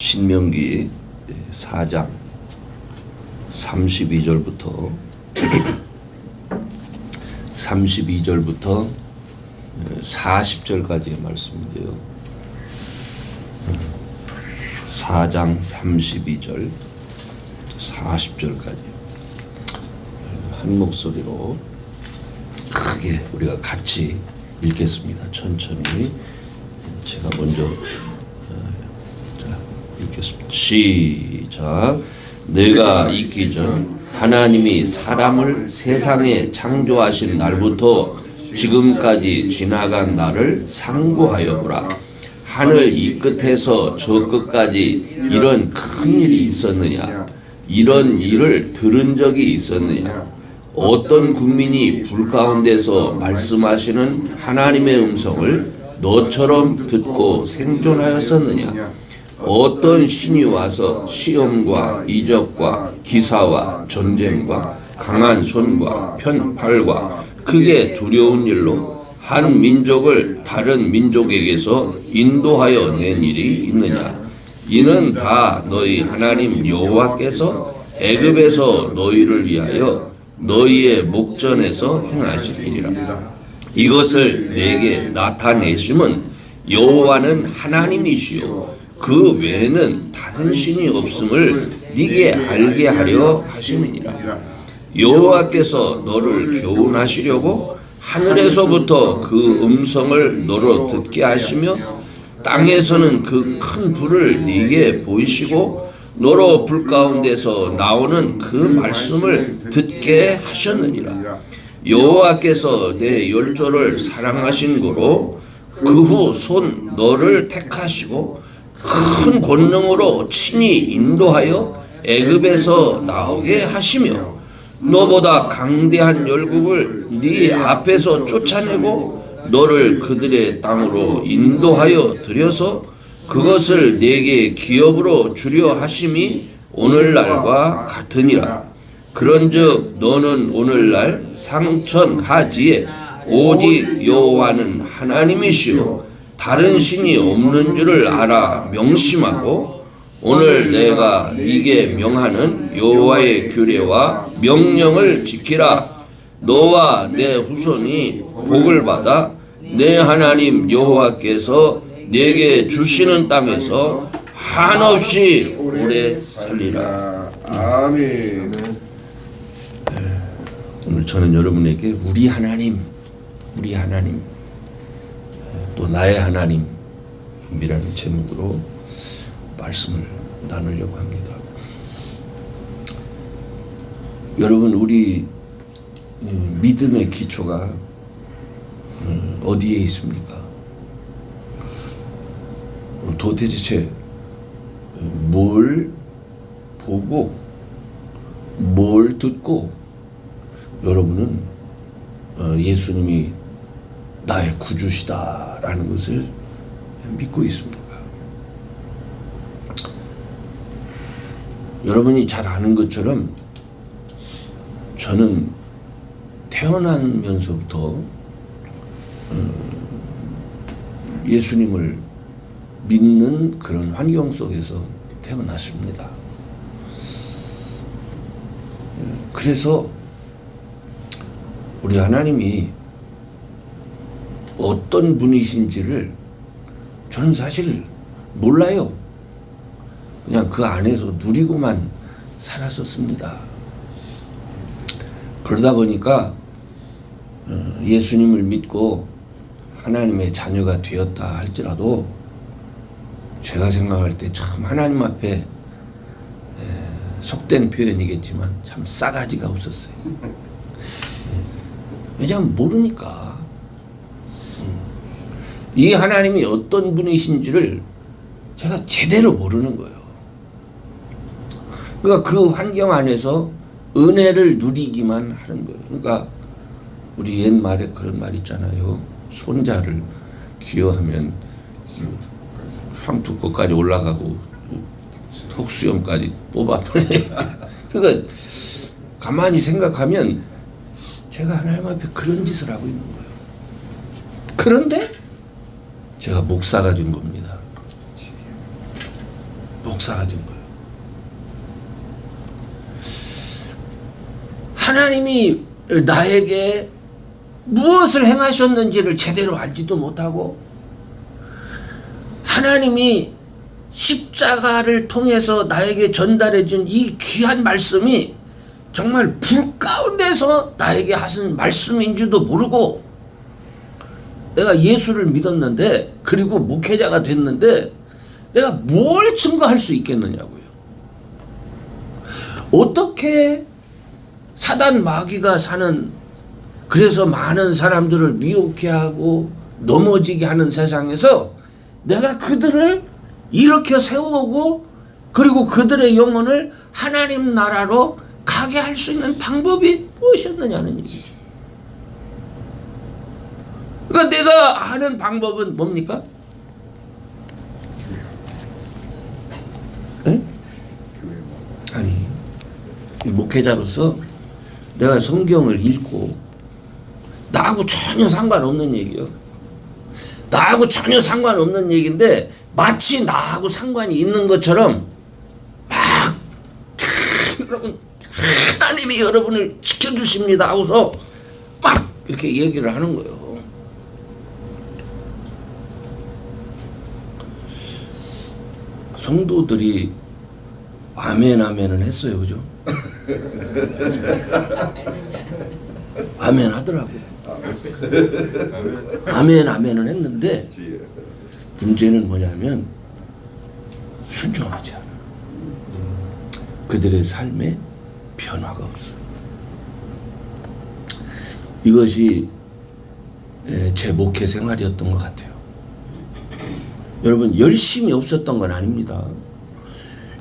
신명기 4장 32절부터 40절까지의 말씀인데요. 4장 32절 40절까지 한 목소리로 크게 우리가 같이 읽겠습니다. 천천히 제가 먼저 읽겠습니다. 시작. 내가 있기 전 하나님이 사람을 세상에 창조하신 날부터 지금까지 지나간 날을 상고하여 보라. 하늘 이 끝에서 저 끝까지 이런 큰 일이 있었느냐? 이런 일을 들은 적이 있었느냐? 어떤 국민이 불 가운데서 말씀하시는 하나님의 음성을 너처럼 듣고 생존하였었느냐? 어떤 신이 와서 시험과 이적과 기사와 전쟁과 강한 손과 편팔과 크게 두려운 일로 한 민족을 다른 민족에게서 인도하여 낸 일이 있느냐? 이는 다 너희 하나님 여호와께서 애굽에서 너희를 위하여 너희의 목전에서 행하시리라. 이것을 내게 나타내심은 여호와는 하나님이시요 그 외에는 다른 신이 없음을 네게 알게 하려 하심이니라. 여호와께서 너를 교훈하시려고 하늘에서부터 그 음성을 너로 듣게 하시며 땅에서는 그 큰 불을 네게 보이시고 너로 불 가운데서 나오는 그 말씀을 듣게 하셨느니라. 여호와께서 내 열조를 사랑하신 고로 그 후 손 너를 택하시고 큰 권능으로 친히 인도하여 애굽에서 나오게 하시며 너보다 강대한 열국을 네 앞에서 쫓아내고 너를 그들의 땅으로 인도하여 들여서 그것을 내게 기업으로 주려 하심이 오늘날과 같으니라. 그런즉 너는 오늘날 상천하지에 오직 여호와는 하나님이시요 다른 신이 없는 줄을 알아 명심하고 오늘 내가 네게 명하는 여호와의 규례와 명령을 지키라. 너와 내 후손이 복을 받아 내 하나님 여호와께서 내게 주시는 땅에서 한없이 오래 살리라. 아멘. 오늘 저는 여러분에게 우리 하나님 또 나의 하나님이라는 제목으로 말씀을 나누려고 합니다. 여러분, 우리 믿음의 기초가 어디에 있습니까? 도대체 뭘 보고 뭘 듣고 여러분은 예수님이 나의 구주시다라는 것을 믿고 있습니까? 여러분이 잘 아는 것처럼 저는 태어나면서부터 예수님을 믿는 그런 환경 속에서 태어났습니다. 그래서 우리 하나님이 어떤 분이신지를 저는 사실 몰라요. 그냥 그 안에서 누리고만 살았었습니다. 그러다 보니까 예수님을 믿고 하나님의 자녀가 되었다 할지라도 제가 생각할 때 참 하나님 앞에 속된 표현이겠지만 참 싸가지가 없었어요. 왜냐하면 모르니까. 이 하나님이 어떤 분이신지를 제가 제대로 모르는 거예요. 그러니까 그 환경 안에서 은혜를 누리기만 하는 거예요. 그러니까 우리 옛말에 그런 말 있잖아요. 손자를 기여하면 황투꽃까지 올라가고 턱수염까지 뽑아버려요. 그러니까 가만히 생각하면 제가 하나님 앞에 그런 짓을 하고 있는 거예요. 그런데 제가 목사가 된 겁니다. 목사가 된 거예요. 하나님이 나에게 무엇을 행하셨는지를 제대로 알지도 못하고 하나님이 십자가를 통해서 나에게 전달해 준 이 귀한 말씀이 정말 불 가운데서 나에게 하신 말씀인 줄도 모르고 내가 예수를 믿었는데 그리고 목회자가 됐는데 내가 뭘 증거할 수 있겠느냐고요. 어떻게 사단 마귀가 사는 그래서 많은 사람들을 미혹해 하고 넘어지게 하는 세상에서 내가 그들을 일으켜 세우고 그리고 그들의 영혼을 하나님 나라로 가게 할 수 있는 방법이 무엇이었느냐는 얘기죠. 그러니까 내가 아는 방법은 뭡니까? 네? 아니, 목회자로서 내가 성경을 읽고 나하고 전혀 상관없는 얘기요. 나하고 전혀 상관없는 얘기인데 마치 나하고 상관이 있는 것처럼 막 여러분 하나님이 여러분을 지켜주십니다 하고서 막 이렇게 얘기를 하는 거예요. 성도들이 아멘 아멘은 했어요. 그죠? 아멘 하더라고요. 아멘 아멘은 했는데 문제는 뭐냐면 순종하지 않아. 그들의 삶에 변화가 없어요. 이것이 제 목회 생활이었던 것 같아요. 여러분 열심히 없었던 건 아닙니다.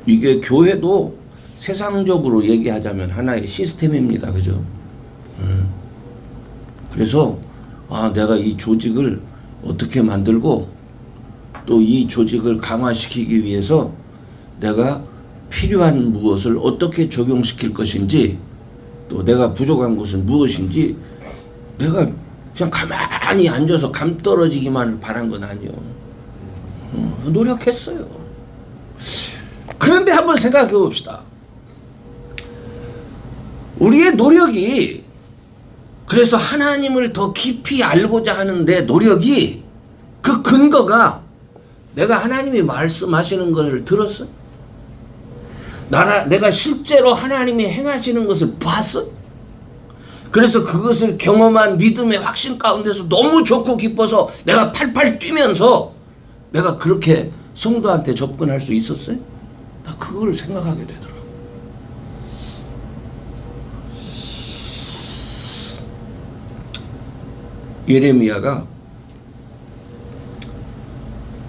이게 교회도 세상적으로 얘기하자면 하나의 시스템입니다. 그죠? 그래서 내가 이 조직을 어떻게 만들고 또 이 조직을 강화시키기 위해서 내가 필요한 무엇을 어떻게 적용시킬 것인지 또 내가 부족한 것은 무엇인지 내가 그냥 가만히 앉아서 감 떨어지기만 바란 건 아니요. 노력했어요. 그런데 한번 생각해 봅시다. 우리의 노력이 그래서 하나님을 더 깊이 알고자 하는데 노력이 그 근거가 내가 하나님이 말씀하시는 것을 들었어? 내가 실제로 하나님이 행하시는 것을 봤어? 그래서 그것을 경험한 믿음의 확신 가운데서 너무 좋고 기뻐서 내가 팔팔 뛰면서 내가 그렇게 성도한테 접근할 수 있었어요? 나 그걸 생각하게 되더라고. 예레미야가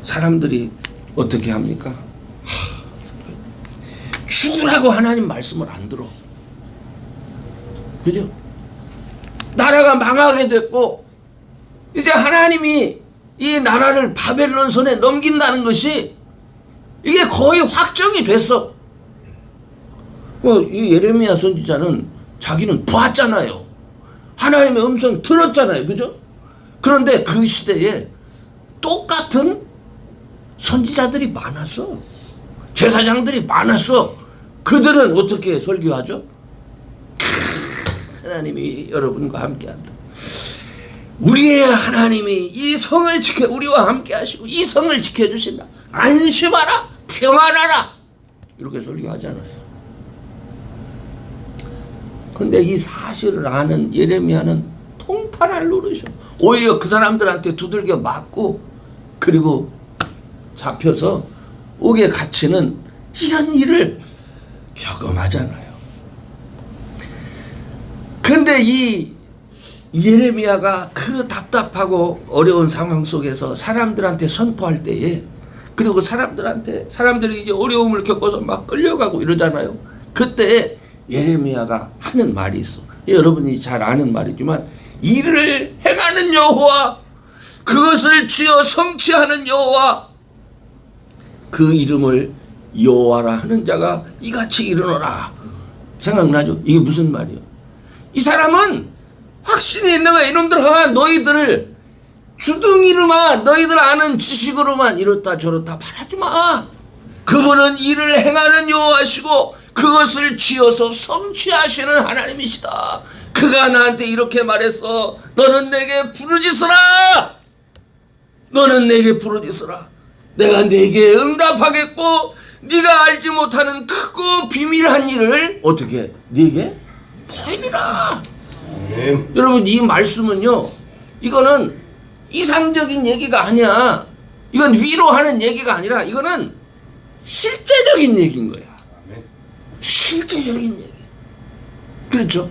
사람들이 어떻게 합니까? 죽으라고 하나님 말씀을 안 들어. 그죠? 나라가 망하게 됐고 이제 하나님이 이 나라를 바벨론 손에 넘긴다는 것이 이게 거의 확정이 됐어. 이 예레미야 선지자는 자기는 봤잖아요. 하나님의 음성 들었잖아요. 그죠? 그런데 그 시대에 똑같은 선지자들이 많았어. 제사장들이 많았어. 그들은 어떻게 설교하죠? 하나님이 여러분과 함께한다. 우리의 하나님이 이 성을 우리와 함께 하시고 이 성을 지켜주신다. 안심하라. 평안하라. 이렇게 설교하잖아요. 근데 이 사실을 아는 예레미야는 통탄할 노릇이요. 오히려 그 사람들한테 두들겨 맞고 그리고 잡혀서 옥에 갇히는 이런 일을 경험하잖아요. 근데 이 예레미야가 그 답답하고 어려운 상황 속에서 사람들한테 선포할 때에 그리고 사람들이 이제 어려움을 겪어서 막 끌려가고 이러잖아요. 그때 예레미야가 하는 말이 있어. 여러분이 잘 아는 말이지만 이를 행하는 여호와 그것을 지어 성취하는 여호와 그 이름을 여호와라 하는 자가 이같이 일어나라. 생각나죠? 이게 무슨 말이에요? 이 사람은 확신이 있는 거야. 이놈들아 너희들을 주둥이로만 너희들 아는 지식으로만 이렇다 저렇다 말하지 마. 그분은 일을 행하는 여호와시고 그것을 지어서 성취하시는 하나님이시다. 그가 나한테 이렇게 말했어. 너는 내게 부르짖으라. 너는 내게 부르짖으라. 내가 내게 응답하겠고 네가 알지 못하는 크고 비밀한 일을 어떻게 네게 보이리라. 여러분, 이 말씀은요, 이거는 이상적인 얘기가 아니야. 이건 위로하는 얘기가 아니라 이거는 실제적인 얘기인 거야. 실제적인 얘기. 그렇죠?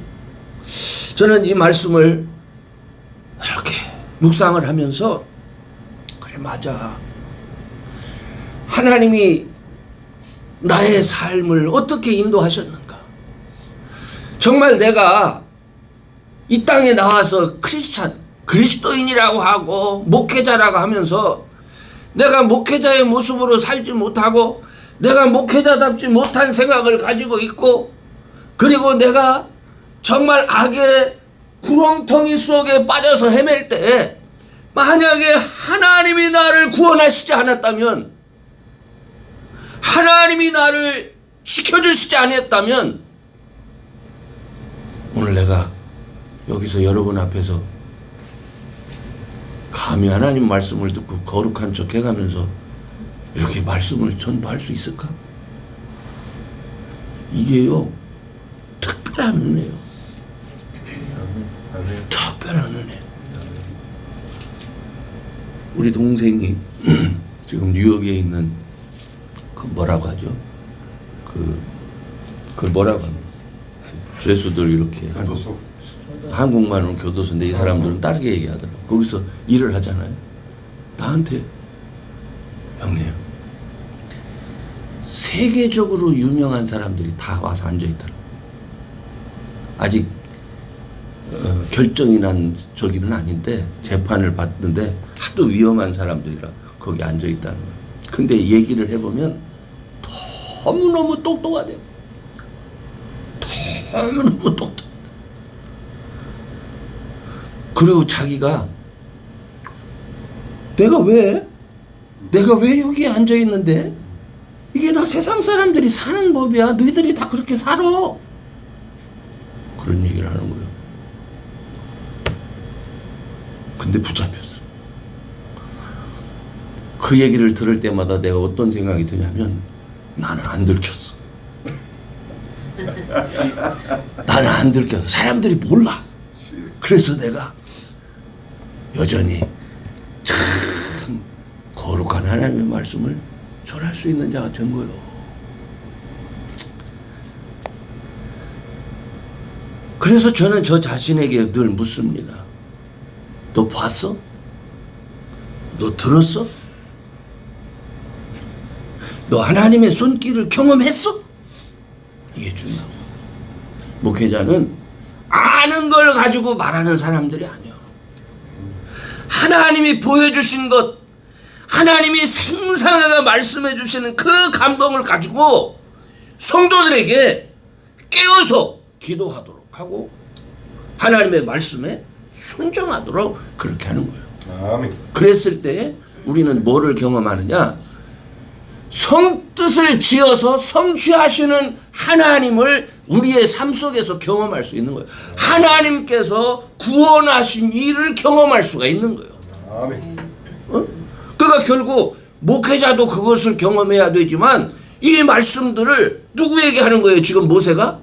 저는 이 말씀을 이렇게 묵상을 하면서 그래, 맞아. 하나님이 나의 삶을 어떻게 인도하셨는가? 정말 내가 이 땅에 나와서 그리스도인이라고 하고 목회자라고 하면서 내가 목회자의 모습으로 살지 못하고 내가 목회자답지 못한 생각을 가지고 있고, 그리고 내가 정말 악의 구렁텅이 속에 빠져서 헤맬 때 만약에 하나님이 나를 구원하시지 않았다면, 하나님이 나를 지켜주시지 않았다면, 오늘 내가 여기서 여러분 앞에서 감히 하나님 말씀을 듣고 거룩한 척 해가면서 이렇게 말씀을 전도할 수 있을까? 이게요, 특별한 은혜요. 특별한 은혜. 우리 동생이 지금 뉴욕에 있는 그 뭐라고 하죠? 그 뭐라고 합니까? 죄수들 이렇게 하는 한국말은 교도소인데 이 사람들은 다르게 얘기하더라고. 거기서 일을 하잖아요. 나한테 형님, 세계적으로 유명한 사람들이 다 와서 앉아있더라고. 아직 결정이 난 저기는 아닌데 재판을 받는데 하도 위험한 사람들이라 거기 앉아있다는 거야. 근데 얘기를 해보면 너무너무 똑똑하대. 너무너무 똑똑하대. 그리고 자기가 내가 왜 여기에 앉아있는데 이게 다 세상 사람들이 사는 법이야. 너희들이 다 그렇게 살아. 그런 얘기를 하는 거예요. 근데 붙잡혔어. 그 얘기를 들을 때마다 내가 어떤 생각이 드냐면 나는 안 들켰어. 나는 안 들켰어. 사람들이 몰라. 그래서 내가 여전히 참 거룩한 하나님의 말씀을 전할 수 있는 자가 된 거예요. 그래서 저는 저 자신에게 늘 묻습니다. 너 봤어? 너 들었어? 너 하나님의 손길을 경험했어? 이게 중요하고, 목회자는 아는 걸 가지고 말하는 사람들이 아니야. 하나님이 보여주신 것, 하나님이 생생하게 말씀해 주시는 그 감동을 가지고 성도들에게 깨어서 기도하도록 하고 하나님의 말씀에 순종하도록 그렇게 하는 거예요. 아멘. 그랬을 때 우리는 뭐를 경험하느냐? 성뜻을 지어서 성취하시는 하나님을 우리의 삶 속에서 경험할 수 있는 거예요. 하나님께서 구원하신 일을 경험할 수가 있는 거예요. 아멘. 그러니까 결국 목회자도 그것을 경험해야 되지만 이 말씀들을 누구에게 하는 거예요? 지금 모세가?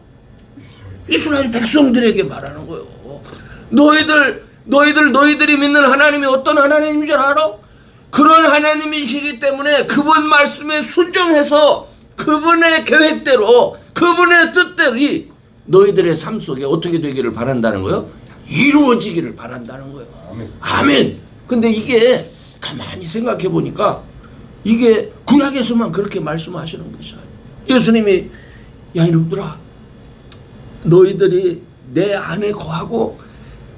이스라엘 백성들에게 말하는 거예요. 너희들이 믿는 하나님이 어떤 하나님인 줄 알아? 그런 하나님이시기 때문에 그분 말씀에 순종해서 그분의 계획대로, 그분의 뜻대로 너희들의 삶 속에 어떻게 되기를 바란다는 거예요? 이루어지기를 바란다는 거예요. 아멘. 아멘. 근데 이게 가만히 생각해 보니까 이게 구약에서만 그렇게 말씀하시는 것이야. 예수님이 야 이놈들아, 너희들이 내 안에 거하고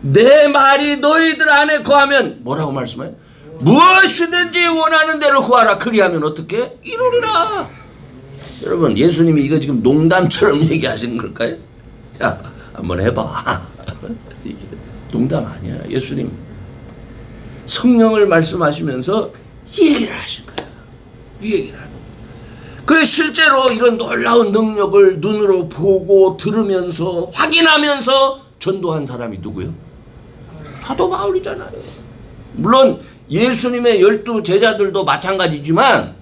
내 말이 너희들 안에 거하면 뭐라고 말씀해요? 무엇이든지 원하는 대로 구하라. 그리하면 어떻게? 이루리라. 여러분, 예수님이 이거 지금 농담처럼 얘기하시는 걸까요? 야, 한번 해봐. 농담 아니야. 예수님 성령을 말씀하시면서 이 얘기를 하신 거야. 이 얘기를 하는 거야. 그 실제로 이런 놀라운 능력을 눈으로 보고 들으면서 확인하면서 전도한 사람이 누구요? 사도 바울이잖아요. 물론 예수님의 12 제자들도 마찬가지지만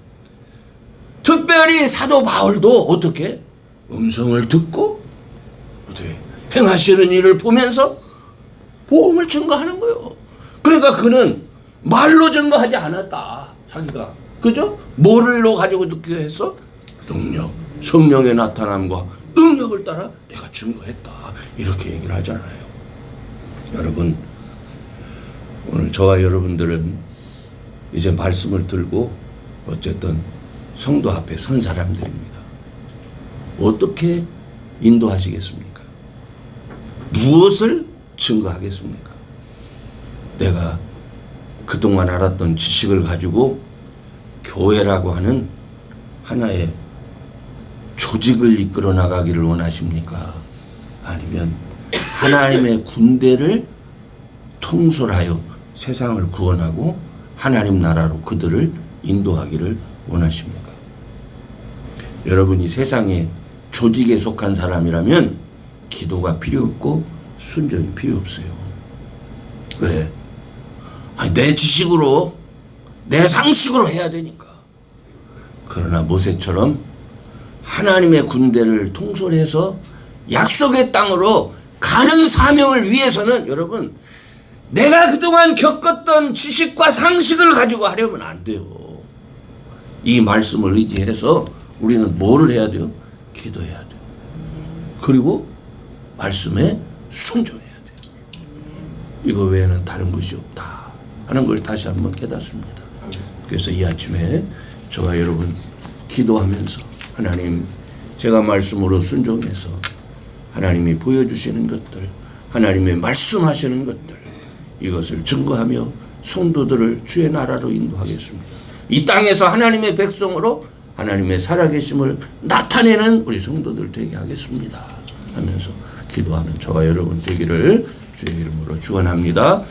특별히 사도 바울도 어떻게? 음성을 듣고 어떻게? 행하시는 일을 보면서 복음을 증거하는 거예요. 그러니까 그는 말로 증거하지 않았다. 자기가. 그죠? 뭐를로 가지고 듣게 했어? 능력. 성령의 나타남과 능력을 따라 내가 증거했다. 이렇게 얘기를 하잖아요. 여러분, 오늘 저와 여러분들은 이제 말씀을 들고 어쨌든 성도 앞에 선 사람들입니다. 어떻게 인도하시겠습니까? 무엇을 증거하겠습니까? 내가 그동안 알았던 지식을 가지고 교회라고 하는 하나의 조직을 이끌어 나가기를 원하십니까? 아니면 하나님의 군대를 통솔하여 세상을 구원하고 하나님 나라로 그들을 인도하기를 원하십니까? 여러분이 세상의 조직에 속한 사람이라면 기도가 필요 없고 순종이 필요 없어요. 왜? 내 지식으로 내 상식으로 해야 되니까. 그러나 모세처럼 하나님의 군대를 통솔해서 약속의 땅으로 가는 사명을 위해서는 여러분 내가 그동안 겪었던 지식과 상식을 가지고 하려면 안 돼요. 이 말씀을 의지해서 우리는 뭐를 해야 돼요? 기도해야 돼요. 그리고 말씀에 순종해야 돼요. 이거 외에는 다른 것이 없다 하는 걸 다시 한번 깨닫습니다. 그래서 이 아침에 저와 여러분 기도하면서 하나님, 제가 말씀으로 순종해서 하나님이 보여주시는 것들, 하나님의 말씀하시는 것들, 이것을 증거하며 성도들을 주의 나라로 인도하겠습니다. 이 땅에서 하나님의 백성으로 하나님의 살아계심을 나타내는 우리 성도들 되게 하겠습니다 하면서 기도하는 저와 여러분 되기를 주의 이름으로 축원합니다.